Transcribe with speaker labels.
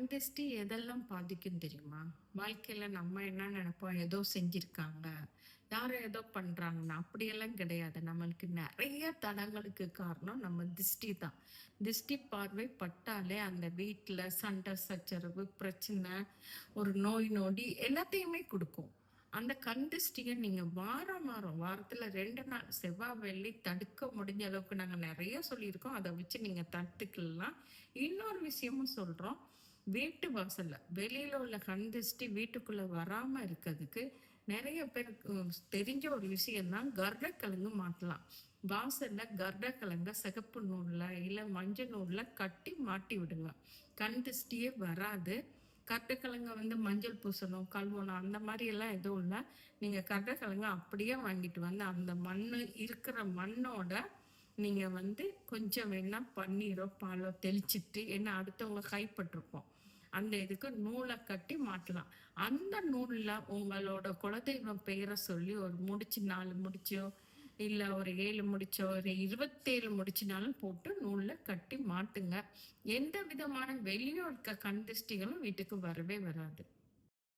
Speaker 1: கண் திருஷ்டி எதெல்லாம் பாதிக்கும் தெரியுமா? வாழ்க்கையில நம்ம என்ன நெனைப்போம், ஏதோ செஞ்சிருக்காங்க, யாரோ ஏதோ பண்றாங்கன்னா, அப்படியெல்லாம் கிடையாது. நம்மளுக்கு நெறைய தடங்களுக்கு காரணம் நம்ம திஷ்டி தான். திஷ்டி பார்வை பட்டாலே அந்த வீட்ல சண்டை, சச்சரவு, பிரச்சனை, ஒரு நோய் நொடி எல்லாத்தையுமே குடுக்கும். அந்த கண் திஷ்டிய நீங்க வாரம் வாரம், வாரத்துல 2 நாள் செவ்வாய், வெள்ளி தடுக்க முடிஞ்ச அளவுக்கு நாங்க நெறைய சொல்லியிருக்கோம். அத வச்சு நீங்க தடுத்துக்கலாம். இன்னொரு விஷயமும் சொல்றோம். வீட்டு வாசல்ல வெளியில உள்ள கண் திஷ்டி வீட்டுக்குள்ள வராம இருக்கிறதுக்கு நெறைய பேருக்கு தெரிஞ்ச ஒரு விஷயம் தான் கருடக்கிழங்கு மாட்டலாம். வாசல்ல கருடக்கிழங்க சிகப்பு நூல்ல, இல்ல மஞ்சள் நூல்ல கட்டி மாட்டி விடுங்க. கண் திஷ்டியே வராது. கருடக்கிழங்க மஞ்சள் பூசணும், கழுவணும் அந்த மாரி எல்லாம் எதுவும் இல்ல. நீங்க கருடக்கிழங்க அப்படியே வாங்கிட்டு வந்து அந்த மண்ணு இருக்கிற மண்ணோட நீங்க கொஞ்சம் வேணா பன்னீரோ, பாலோ தெளிச்சுட்டு ஏன்னா அடுத்தவங்க கைப்பட்டிருப்போம். அந்த இதுக்கு நூல கட்டி மாட்டலாம். அந்த நூல்ல உங்களோட குலதெய்வம் பெயர சொல்லி ஒரு முடிச்சு 4 முடிச்சோ, இல்ல ஒரு 7 முடிச்சோ, ஒரு 27 முடிச்சுனாலும் போட்டு நூல்ல கட்டி மாட்டுங்க. எந்த விதமான வெளிய இருக்க கண் திருஷ்டிகளும் வீட்டுக்கு வரவே வராது.